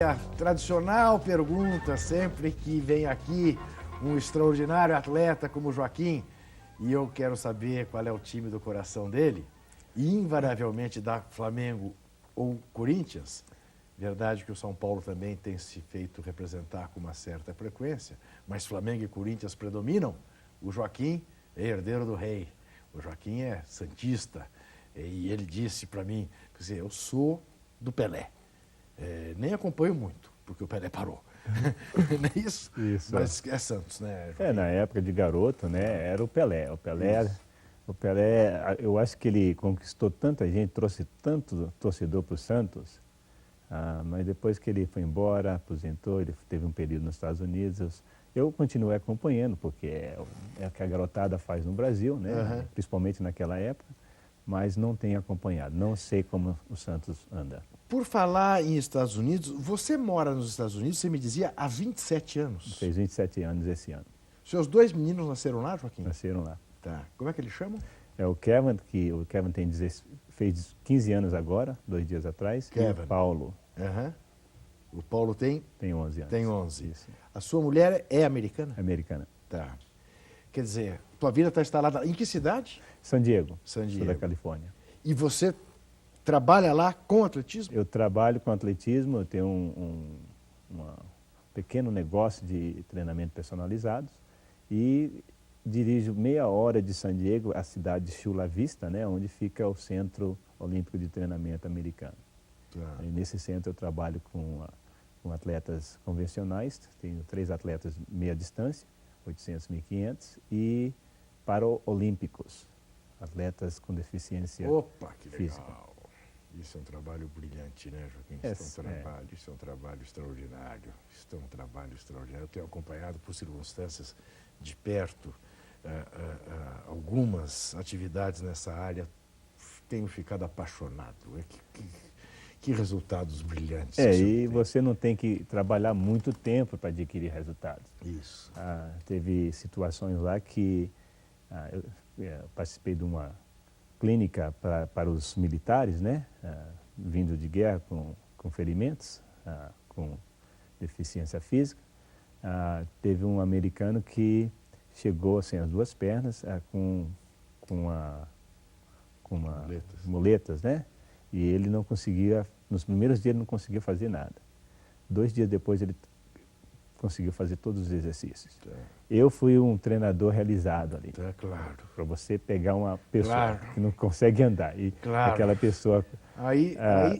A tradicional pergunta, sempre que vem aqui um extraordinário atleta como o Joaquim, e eu quero saber qual é o time do coração dele, e invariavelmente dá Flamengo ou Corinthians. Verdade que o São Paulo também tem se feito representar com uma certa frequência, mas Flamengo e Corinthians predominam. O Joaquim é herdeiro do rei, o Joaquim é santista, e ele disse para mim, quer dizer, eu sou do Pelé. Nem acompanho muito, porque o Pelé parou. Não é isso? Isso. Mas é Santos, né, Joaquim? Na época de garoto, né, era o Pelé. O Pelé, eu acho que ele conquistou tanta gente, trouxe tanto torcedor para o Santos, mas depois que ele foi embora, aposentou, ele teve um período nos Estados Unidos, eu continuei acompanhando, porque é o que a garotada faz no Brasil, né, principalmente naquela época, mas não tenho acompanhado, não sei como o Santos anda. Por falar em Estados Unidos, você mora nos Estados Unidos, você me dizia, há 27 anos. Fez 27 anos esse ano. Seus dois meninos nasceram lá, Joaquim? Nasceram lá. Tá. Como é que eles chamam? É o Kevin, o Kevin fez 15 anos agora, 2 dias atrás. Kevin. E o Paulo. O Paulo tem? Tem 11 anos. Tem 11. Isso. A sua mulher é americana? Americana. Tá. Quer dizer, tua vida está instalada em que cidade? San Diego. San Diego. Sul da Califórnia. E você trabalha lá com atletismo? Eu trabalho com atletismo, eu tenho um pequeno negócio de treinamento personalizado e dirijo meia hora de San Diego, a cidade de Chula Vista, né, onde fica o Centro Olímpico de Treinamento Americano. Tá. E nesse centro eu trabalho com atletas convencionais, tenho 3 atletas meia distância, 800, 1500, e paraolímpicos, atletas com deficiência Opa, que física. legal. Isso é um trabalho brilhante, né, Joaquim? Isso é um trabalho extraordinário. Isso é um trabalho extraordinário. Eu tenho acompanhado por circunstâncias de perto algumas atividades nessa área. Tenho ficado apaixonado. Que resultados brilhantes. E você não tem que trabalhar muito tempo para adquirir resultados. Isso. Teve situações lá que eu participei de uma clínica para os militares, né, vindo de guerra com ferimentos, com deficiência física. Teve um americano que chegou sem as 2 pernas, com muletas, né? E ele não conseguia, nos primeiros dias ele não conseguia fazer nada. 2 dias depois ele conseguiu fazer todos os exercícios. Tá. Eu fui um treinador realizado ali. Tá, claro. Para você pegar uma pessoa que não consegue andar e aquela pessoa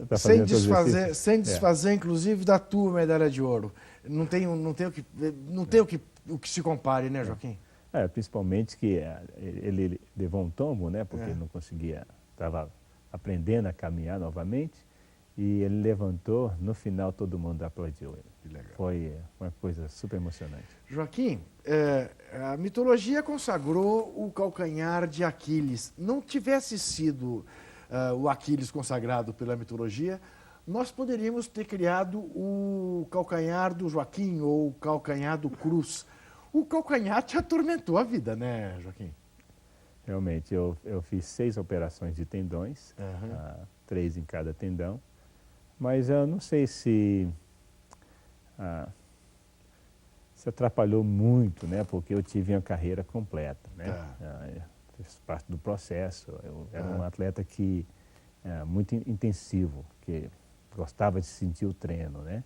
tá sem desfazer inclusive da tua medalha de ouro. Não tem o que se compare, né, Joaquim? Principalmente que ele levou um tombo, né, porque ele não conseguia, estava aprendendo a caminhar novamente, e ele levantou, no final todo mundo aplaudiu ele. Que legal. Foi uma coisa super emocionante. Joaquim, a mitologia consagrou o calcanhar de Aquiles. Não tivesse sido o Aquiles consagrado pela mitologia, nós poderíamos ter criado o calcanhar do Joaquim ou o calcanhar do Cruz. O calcanhar te atormentou a vida, né, Joaquim? Realmente, eu fiz 6 operações de tendões, 3 em cada tendão, mas eu não sei se atrapalhou muito, né, porque eu tive uma carreira completa, né, fiz parte do processo. Eu era um atleta que muito intensivo, que gostava de sentir o treino, né.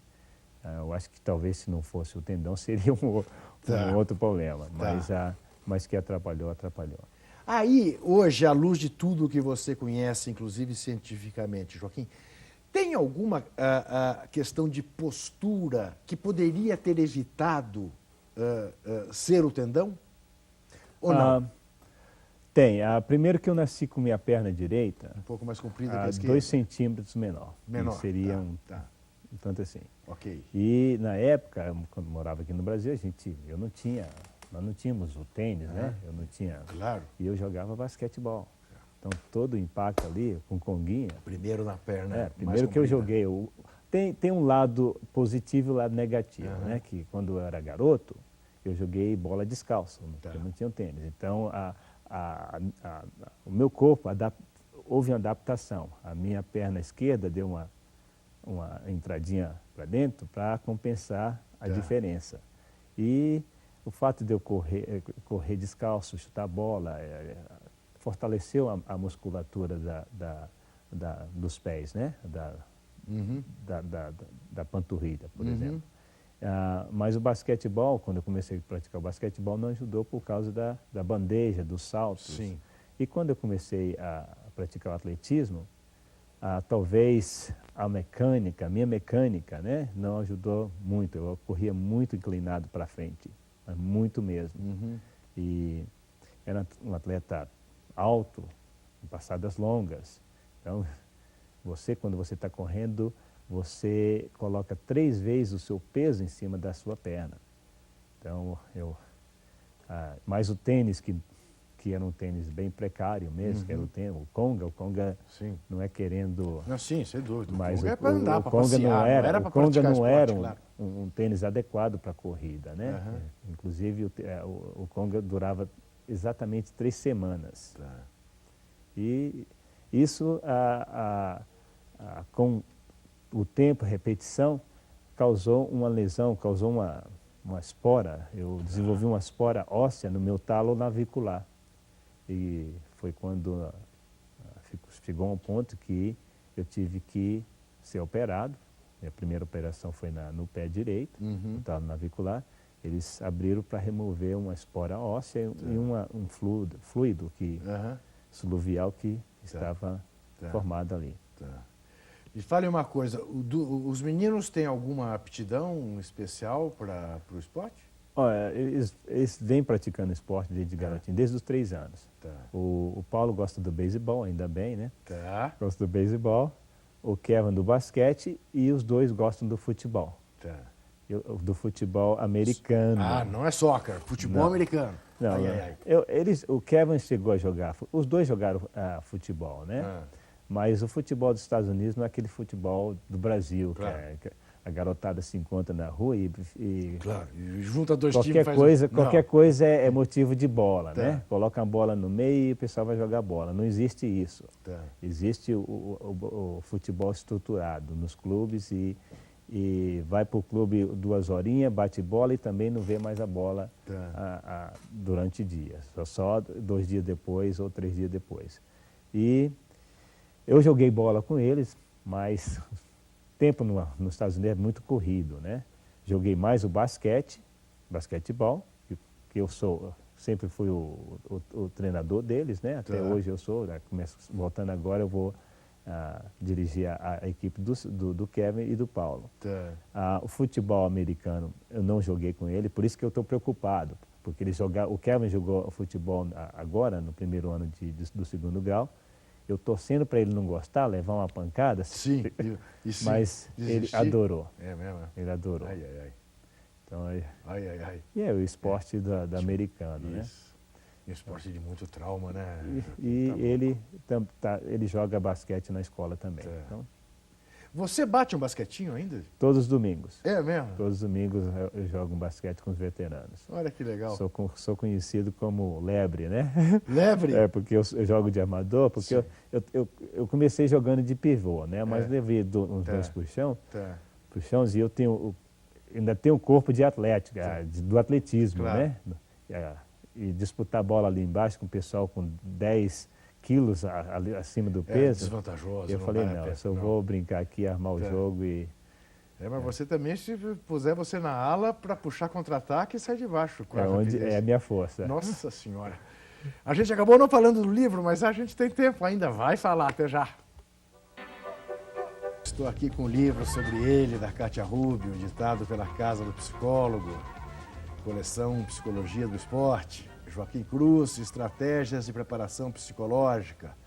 Eu acho que talvez se não fosse o tendão seria um outro problema, mas que atrapalhou. Aí, hoje, à luz de tudo que você conhece, inclusive cientificamente, Joaquim, tem alguma questão de postura que poderia ter evitado ser o tendão? Ou não? Tem. Primeiro que eu nasci com minha perna direita, Um pouco mais comprida que a esquerda. 2 centímetros menor. Seria um tanto assim. Ok. E na época, quando morava aqui no Brasil, nós não tínhamos o tênis, né? Eu não tinha. Claro. E eu jogava basquetebol. Então todo o impacto ali, com conguinha. Primeiro na perna. Primeiro que eu joguei. Tem um lado positivo e um lado negativo, né? Que quando eu era garoto, eu joguei bola descalço, porque eu não tinha tênis. Então o meu corpo houve uma adaptação. A minha perna esquerda deu uma entradinha para dentro para compensar a diferença. E o fato de eu correr descalço, chutar bola, fortaleceu a musculatura dos pés, né? Da panturrilha, por exemplo. Mas o basquetebol, quando eu comecei a praticar o basquetebol, não ajudou por causa da bandeja, dos saltos. Sim. E quando eu comecei a praticar o atletismo, talvez a minha mecânica, né, não ajudou muito. Eu corria muito inclinado para frente, mas muito mesmo. E era um atleta alto, com passadas longas. Então, quando você está correndo, você coloca 3 vezes o seu peso em cima da sua perna. Então, mais o tênis, que era um tênis bem precário mesmo, que era o Conga Sim. não é querendo... Não, sim, sem dúvida. Mas Conga é para andar, para passear, não era para praticar não esporte, era claro. um tênis adequado para corrida, né? Inclusive, o Conga durava exatamente 3 semanas. E isso, com o tempo, a repetição, causou uma lesão, causou uma espora. Eu desenvolvi uma espora óssea no meu talo navicular. E foi quando chegou a um ponto que eu tive que ser operado. Minha primeira operação foi no pé direito, no talo navicular. Eles abriram para remover uma espora óssea e um fluido subluvial que estava formado ali. E fale uma coisa, os meninos têm alguma aptidão especial para o esporte? Olha, eles vêm praticando esporte desde garotinho, desde os 3 anos. O Paulo gosta do beisebol, ainda bem, né? Gosta do beisebol. O Kevin do basquete e os 2 gostam do futebol. Do futebol americano. Não é soccer, futebol americano. Não, o Kevin chegou a jogar, os 2 jogaram futebol, né? Mas o futebol dos Estados Unidos não é aquele futebol do Brasil, que a garotada se encontra na rua e junta 2 qualquer times. Qualquer coisa é motivo de bola, né? Coloca a bola no meio e o pessoal vai jogar bola. Não existe isso. Existe o futebol estruturado nos clubes e vai para o clube 2 horinhas, bate bola e também não vê mais a bola durante dias. Só 2 dias depois ou 3 dias depois. E eu joguei bola com eles, mas o tempo nos Estados Unidos é muito corrido, né? Joguei mais o basquetebol, que eu sempre fui o treinador deles, né? Até hoje eu sou, voltando agora eu vou dirigir a equipe do Kevin e do Paulo. O futebol americano eu não joguei com ele, por isso que eu estou preocupado, porque o Kevin jogou futebol agora, no primeiro ano do 2º grau. Eu torcendo para ele não gostar, levar uma pancada, mas ele adorou. É mesmo? Ele adorou. Então, E é o esporte do americano, né? Um esporte de muito trauma, né? Ele joga basquete na escola também. Então, você bate um basquetinho ainda? todos os domingos. É mesmo? Todos os domingos eu jogo um basquete com os veteranos. Olha que legal. Sou conhecido como lebre, né? Lebre? Porque eu jogo de armador, porque eu comecei jogando de pivô, né? Mas devido uns meus puxões, e ainda tenho um corpo de atlética, do atletismo, né? E disputar bola ali embaixo com o pessoal com 10 quilos acima do peso. Desvantajoso. Eu falei, eu vou brincar aqui, armar o jogo e... mas você também, se puser você na ala para puxar contra-ataque, sai de baixo. É a minha força. Nossa Senhora. A gente acabou não falando do livro, mas a gente tem tempo ainda. Vai falar, até já. Estou aqui com o livro sobre ele, da Kátia Rubio, ditado pela Casa do Psicólogo, coleção Psicologia do Esporte. Joaquim Cruz, Estratégias de Preparação Psicológica,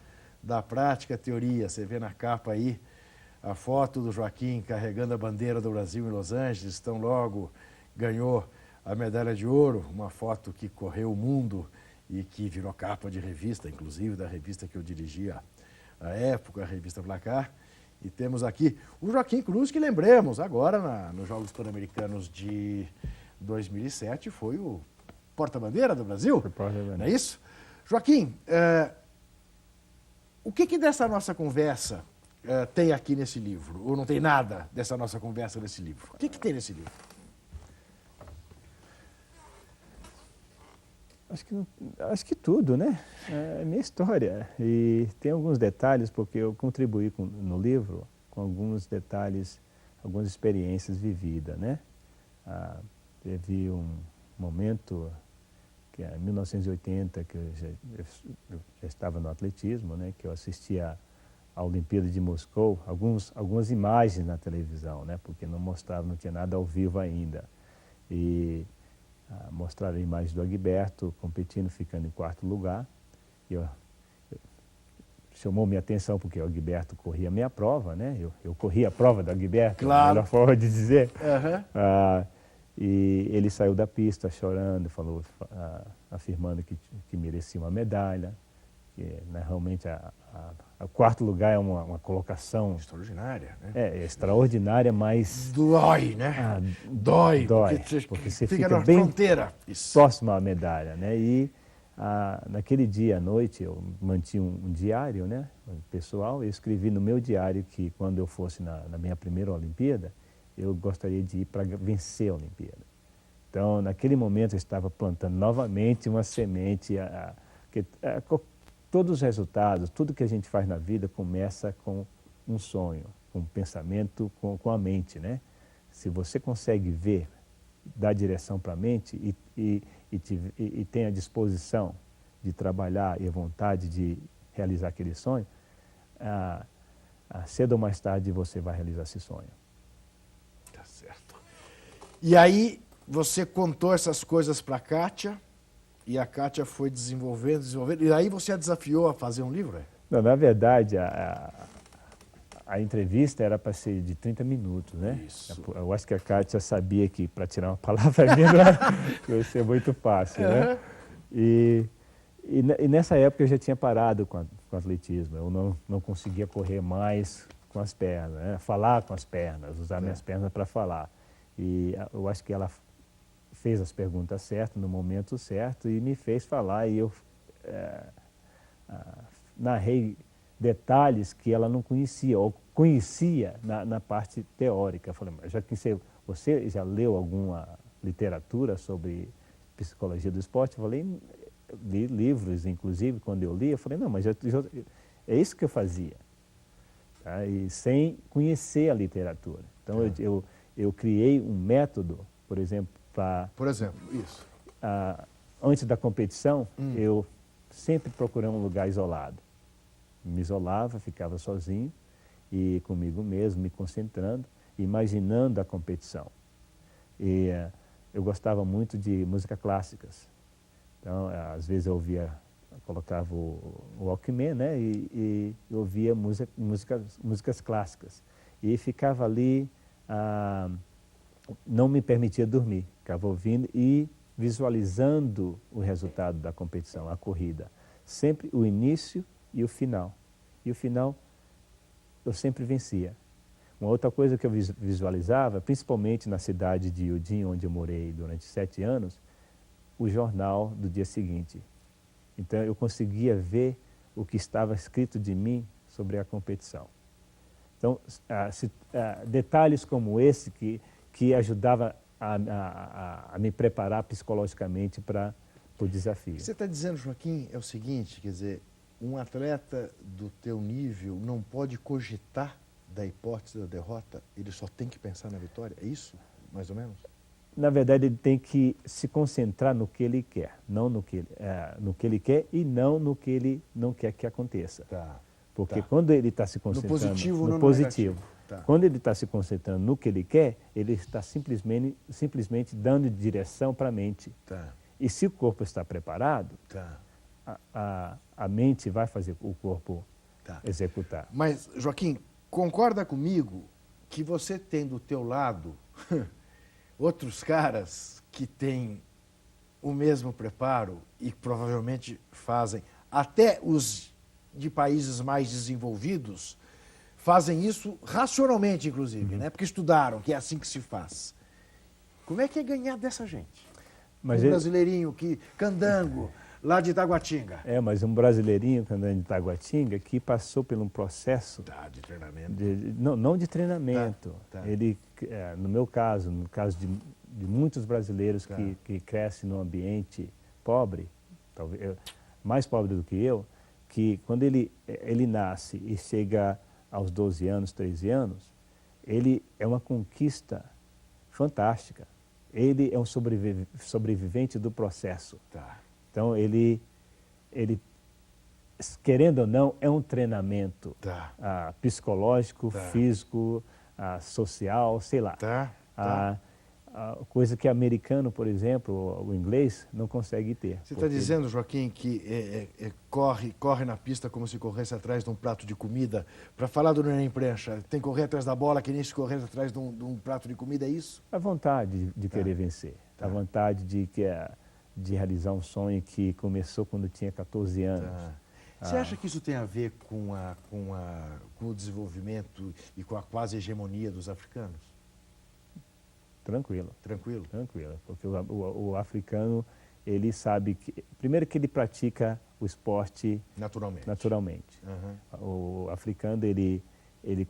da Prática à Teoria. Você vê na capa aí a foto do Joaquim carregando a bandeira do Brasil em Los Angeles. Tão logo ganhou a medalha de ouro, uma foto que correu o mundo e que virou capa de revista, inclusive da revista que eu dirigia à época, a revista Placar. E temos aqui o Joaquim Cruz, que lembremos, agora nos Jogos Pan-Americanos de 2007, foi o porta-bandeira do Brasil, não é isso? Joaquim, o que dessa nossa conversa tem aqui nesse livro? Ou não tem nada dessa nossa conversa nesse livro? O que tem nesse livro? Acho que tudo, né? É minha história. E tem alguns detalhes, porque eu contribuí no livro com alguns detalhes, algumas experiências vividas, né? Teve um momento, que é em 1980, que eu já estava no atletismo, né? Que eu assistia à Olimpíada de Moscou, algumas imagens na televisão, né? Porque não mostrava, não tinha nada ao vivo ainda. E mostraram a imagem do Agberto competindo, ficando em 4º lugar. Chamou minha atenção porque o Agberto corria a minha prova, né? Eu corria a prova do Agberto, claro. A melhor forma de dizer. Uhum. E ele saiu da pista chorando, falou, afirmando que merecia uma medalha, que né, realmente o 4º lugar é uma colocação extraordinária, né? É extraordinária, mas dói, né? Dói, porque você fica fica na bem fronteira. próximo à medalha, né? E naquele dia à noite eu mantinha um diário, né, pessoal. Eu escrevi no meu diário que quando eu fosse na minha primeira Olimpíada, eu gostaria de ir para vencer a Olimpíada. Então, naquele momento eu estava plantando novamente uma semente, todos os resultados, tudo que a gente faz na vida começa com um sonho, com um pensamento, com a mente, né? Se você consegue ver, dar direção para a mente e tem a disposição de trabalhar e a vontade de realizar aquele sonho, cedo ou mais tarde você vai realizar esse sonho. Tá certo. E aí você contou essas coisas para a Kátia, e a Kátia foi desenvolvendo, e aí você a desafiou a fazer um livro? Não, na verdade, a entrevista era para ser de 30 minutos, né? Isso. Eu acho que a Kátia sabia que para tirar uma palavra minha ia ser muito fácil, né? E nessa época eu já tinha parado com o atletismo. Eu não conseguia correr mais com as pernas, né? Falar com as pernas, usar minhas pernas para falar. E eu acho que ela fez as perguntas certas no momento certo e me fez falar. E eu narrei detalhes que ela não conhecia, ou conhecia na parte teórica. Eu falei, mas já que você já leu alguma literatura sobre psicologia do esporte? Eu falei, li livros, inclusive, quando eu li, eu falei, não, mas é isso que eu fazia. Tá? E sem conhecer a literatura. Então, eu criei um método, por exemplo, para... Por exemplo, isso. Antes da competição, eu sempre procurei um lugar isolado. Me isolava, ficava sozinho e comigo mesmo, me concentrando, imaginando a competição. E eu gostava muito de música clássicas. Então, às vezes eu colocava o Walkman, né, e eu ouvia músicas clássicas. E ficava ali, não me permitia dormir, ficava ouvindo e visualizando o resultado da competição, a corrida. Sempre o início e o final. E o final eu sempre vencia. Uma outra coisa que eu visualizava, principalmente na cidade de Yudim, onde eu morei durante 7 anos, o jornal do dia seguinte. Então eu conseguia ver o que estava escrito de mim sobre a competição. Então, detalhes como esse que ajudava a me preparar psicologicamente para o desafio. O que você está dizendo, Joaquim, é o seguinte, quer dizer, um atleta do teu nível não pode cogitar da hipótese da derrota, ele só tem que pensar na vitória, é isso, mais ou menos? Na verdade, ele tem que se concentrar no que ele quer, não no que ele quer e não no que ele não quer que aconteça. Tá. Porque quando ele está se concentrando no positivo, no não positivo, no negativo. Tá. Quando ele está se concentrando no que ele quer, ele está simplesmente dando direção para a mente. Tá. E se o corpo está preparado, a mente vai fazer o corpo executar. Mas, Joaquim, concorda comigo que você tem do teu lado outros caras que têm o mesmo preparo e provavelmente fazem, até os de países mais desenvolvidos, fazem isso racionalmente, inclusive, né? Porque estudaram, que é assim que se faz. Como é que é ganhar dessa gente? Mas brasileirinho, candango, lá de Itaguatinga. Mas um brasileirinho que andando de Itaguatinga que passou por um processo... De treinamento. Não de treinamento. Tá. Ele, no meu caso, no caso de muitos brasileiros que crescem num ambiente pobre, talvez mais pobre do que eu, que quando ele nasce e chega aos 12 anos, 13 anos, ele é uma conquista fantástica. Ele é um sobrevivente do processo. Tá. Então, ele, querendo ou não, é um treinamento psicológico, físico, social, sei lá. Coisa que americano, por exemplo, o inglês, não consegue ter. Você está dizendo, Joaquim, que corre na pista como se corresse atrás de um prato de comida? Para falar do Neném Prancha, tem que correr atrás da bola que nem se corresse atrás de um prato de comida, é isso? A vontade de querer vencer. A vontade de realizar um sonho que começou quando tinha 14 anos. Você acha que isso tem a ver com o desenvolvimento e com a quase hegemonia dos africanos? Tranquilo. Tranquilo? Tranquilo, porque o africano, ele sabe que... Primeiro que ele pratica o esporte naturalmente. O africano, ele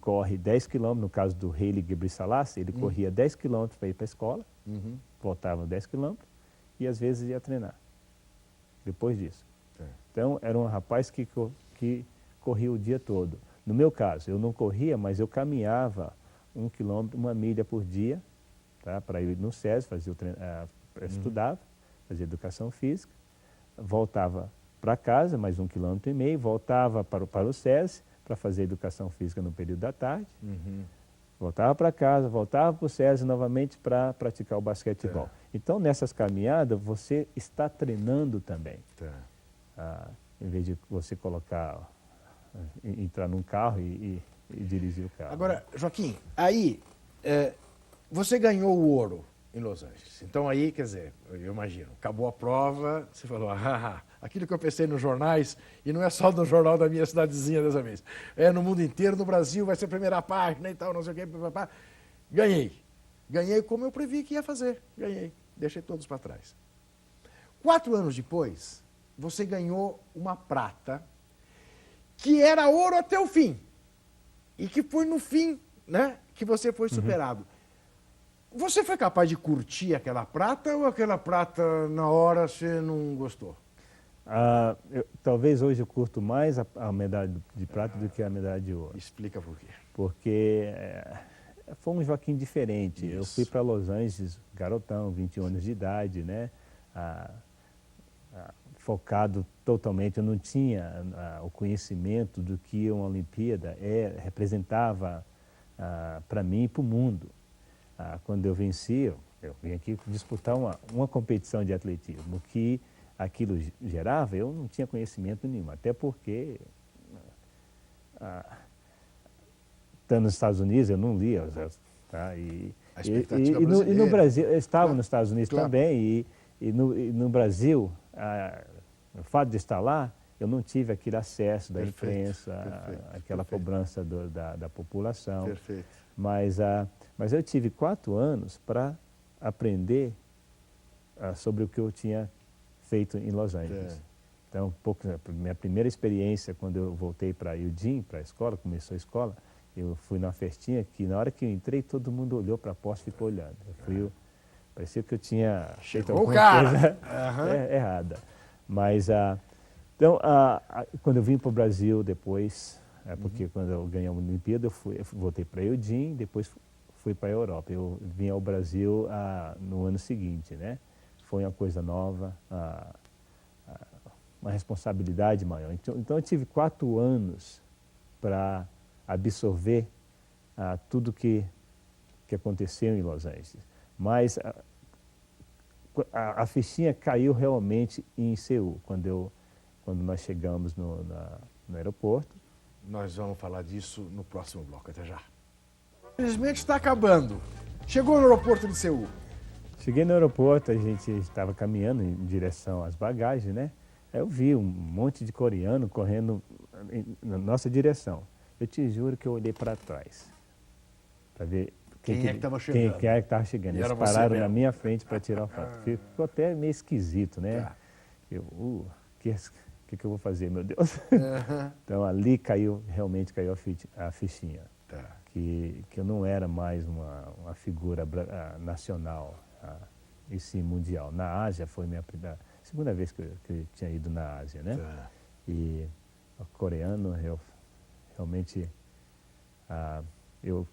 corre 10 quilômetros, no caso do Haile Gebrselassie, ele corria 10 quilômetros para ir para a escola, voltava 10 quilômetros e às vezes ia treinar, depois disso. Então, era um rapaz que corria o dia todo. No meu caso, eu não corria, mas eu caminhava 1 quilômetro, 1 milha por dia, para ir no SESI, estudava, fazia educação física, voltava para casa, mais 1,5 km, voltava para o SESI para fazer educação física no período da tarde, voltava para casa, voltava para o SESI novamente para praticar o basquetebol. Então, nessas caminhadas, você está treinando também. Em vez de você entrar num carro e dirigir o carro. Agora, Joaquim, aí... Você ganhou o ouro em Los Angeles. Então aí, quer dizer, eu imagino, acabou a prova, você falou, aquilo que eu pensei nos jornais, e não é só no jornal da minha cidadezinha dessa vez, é no mundo inteiro, no Brasil, vai ser a primeira página e tal, não sei o quê, papapá. Ganhei. Ganhei como eu previ que ia fazer. Ganhei. Deixei todos para trás. 4 anos depois, você ganhou uma prata que era ouro até o fim. E que foi no fim, né, que você foi superado. Você foi capaz de curtir aquela prata ou aquela prata, na hora, você não gostou? Talvez hoje eu curto mais a medalha de prata do que a medalha de ouro. Explica por quê. Porque foi um Joaquim diferente. Isso. Eu fui para Los Angeles, garotão, 21 anos de idade, né? Focado totalmente. Eu não tinha o conhecimento do que uma Olimpíada representava para mim e para o mundo. Quando eu venci, eu vim aqui disputar uma competição de atletismo, que aquilo gerava, eu não tinha conhecimento nenhum, até porque, estando nos Estados Unidos, eu não lia, e no Brasil, eu estava nos Estados Unidos também, e no Brasil, o fato de estar lá, eu não tive aquele acesso da imprensa, aquela cobrança da população. Mas eu tive 4 anos para aprender sobre o que eu tinha feito em Los Angeles. Então, minha primeira experiência, quando eu voltei para Eugene, para a escola, começou a escola, eu fui numa festinha que, na hora que eu entrei, todo mundo olhou para a porta e ficou olhando. Parecia que eu tinha feito alguma coisa errada. Mas, então, quando eu vim para o Brasil depois, porque quando eu ganhei a Olimpíada, eu voltei para Eugene, depois fui para a Europa. Eu vim ao Brasil no ano seguinte, né? Foi uma coisa nova, uma responsabilidade maior. Então eu tive 4 anos para absorver tudo que aconteceu em Los Angeles. Mas a fichinha caiu realmente em Seul, quando nós chegamos no aeroporto. Nós vamos falar disso no próximo bloco. Até já. Infelizmente está acabando. Chegou no aeroporto de Seul. Cheguei no aeroporto, a gente estava caminhando em direção às bagagens, né? Aí eu vi um monte de coreano correndo na nossa direção. Eu te juro que eu olhei para trás, para ver quem é que estava chegando. Quem é que estava chegando. Eles pararam na minha frente para tirar o foto. Ficou até meio esquisito, né? que eu vou fazer, meu Deus? Aham. Então ali realmente caiu a fichinha. Tá. Que eu não era mais uma figura nacional, e sim mundial. Na Ásia foi a segunda vez que eu tinha ido na Ásia, né? Tá. E o coreano, realmente, eu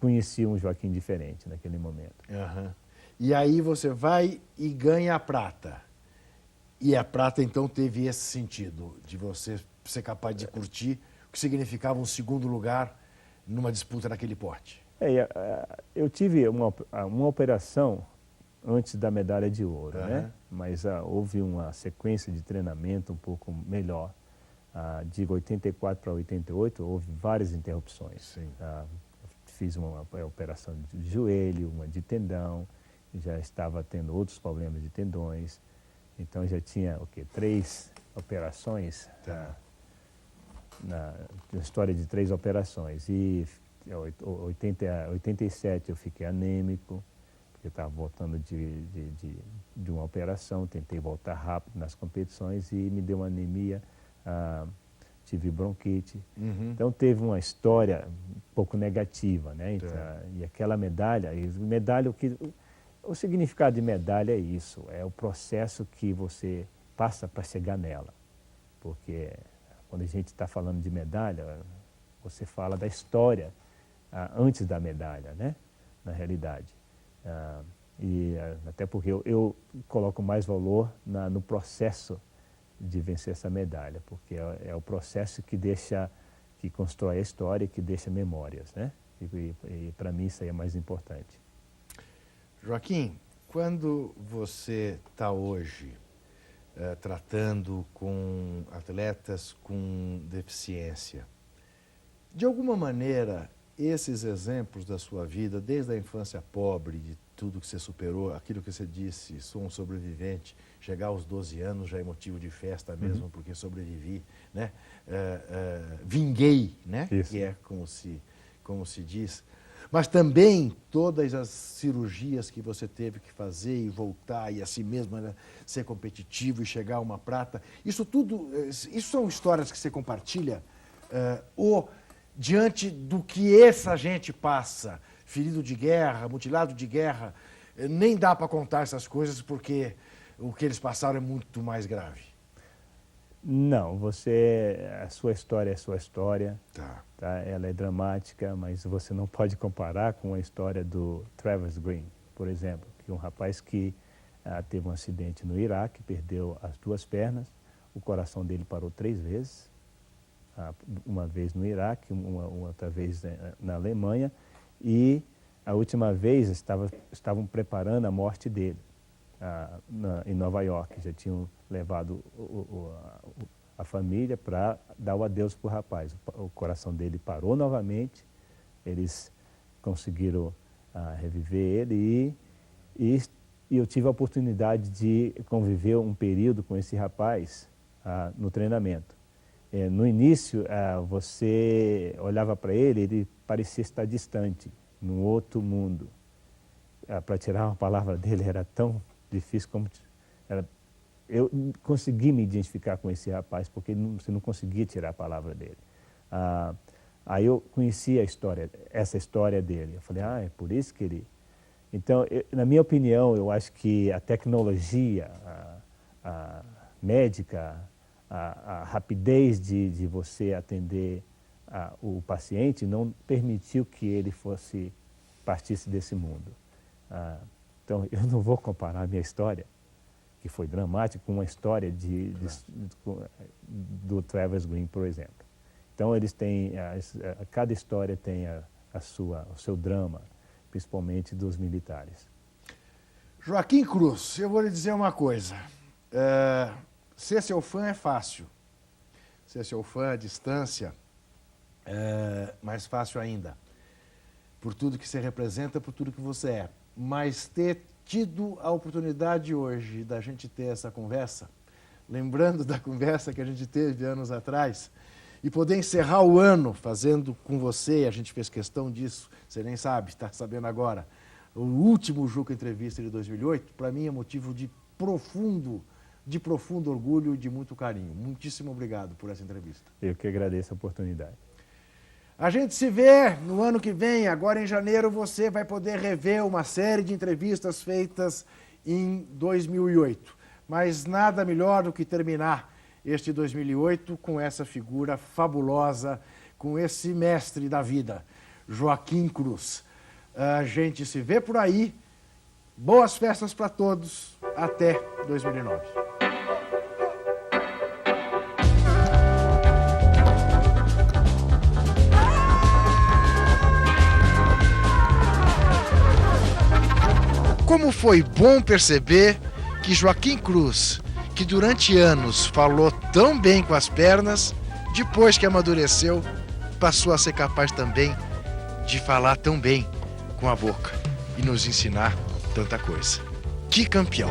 conheci um Joaquim diferente naquele momento. Aham. E aí você vai e ganha a prata. E a prata, então, teve esse sentido de você ser capaz de curtir o que significava um segundo lugar numa disputa daquele porte. Eu tive uma operação antes da medalha de ouro, né? Mas houve uma sequência de treinamento um pouco melhor. De 84 para 88, houve várias interrupções. Sim. Fiz uma operação de joelho, uma de tendão, já estava tendo outros problemas de tendões. Então já tinha, 3 operações, na história de 3 operações. E em 87 eu fiquei anêmico, porque eu estava voltando de uma operação, tentei voltar rápido nas competições e me deu uma anemia, tive bronquite. Então teve uma história um pouco negativa, né? Então, e aquela medalha, o significado de medalha é isso, é o processo que você passa para chegar nela. Porque quando a gente está falando de medalha, você fala da história antes da medalha, né? Na realidade. Até porque eu coloco mais valor no processo de vencer essa medalha, porque é o processo que constrói a história, que deixa memórias, né? E para mim isso aí é mais importante. Joaquim, quando você está hoje tratando com atletas com deficiência, de alguma maneira, esses exemplos da sua vida, desde a infância pobre, de tudo que você superou, aquilo que você disse, sou um sobrevivente, chegar aos 12 anos já é motivo de festa mesmo, porque sobrevivi, né? Vinguei, né? Isso. Que é como se diz. Mas também todas as cirurgias que você teve que fazer e voltar e assim mesmo, né, ser competitivo e chegar a uma prata. Isso tudo, isso são histórias que você compartilha ou diante do que essa gente passa, ferido de guerra, mutilado de guerra, nem dá para contar essas coisas porque o que eles passaram é muito mais grave. Não, a sua história é sua história. Tá. Ela é dramática, mas você não pode comparar com a história do Travis Green, por exemplo, que é um rapaz que teve um acidente no Iraque, perdeu as 2 pernas, o coração dele parou 3 vezes, uma vez no Iraque, uma outra vez na Alemanha, e a última vez estavam preparando a morte dele em Nova York. Já tinham levado a família para dar o adeus para o rapaz. O coração dele parou novamente, eles conseguiram reviver ele e eu tive a oportunidade de conviver um período com esse rapaz no treinamento. No início, você olhava para ele, ele parecia estar distante, num outro mundo. Para tirar uma palavra dele era tão difícil como... Eu consegui me identificar com esse rapaz, porque você não conseguia tirar a palavra dele. Aí eu conheci essa história dele. Eu falei, é por isso que ele... Então, na minha opinião, eu acho que a tecnologia médica, a rapidez de você atender o paciente não permitiu que ele partisse desse mundo. Então, eu não vou comparar a minha história, que foi dramática, com uma história do Travis Green, por exemplo. Então, eles têm, cada história tem o seu drama, principalmente dos militares. Joaquim Cruz, eu vou lhe dizer uma coisa. Ser seu fã é fácil. Ser seu fã à distância é mais fácil ainda. Por tudo que você representa, por tudo que você é. Mas ter tido a oportunidade hoje da gente ter essa conversa, lembrando da conversa que a gente teve anos atrás, e poder encerrar o ano fazendo com você, a gente fez questão disso, você nem sabe, está sabendo agora, o último Juca Entrevista de 2008, para mim é motivo de profundo de profundo orgulho e de muito carinho. Muitíssimo obrigado por essa entrevista. Eu que agradeço a oportunidade. A gente se vê no ano que vem. Agora em janeiro você vai poder rever uma série de entrevistas feitas em 2008. Mas nada melhor do que terminar este 2008 com essa figura fabulosa, com esse mestre da vida, Joaquim Cruz. A gente se vê por aí. Boas festas para todos. Até 2009. Como foi bom perceber que Joaquim Cruz, que durante anos falou tão bem com as pernas, depois que amadureceu, passou a ser capaz também de falar tão bem com a boca e nos ensinar tanta coisa. Que campeão!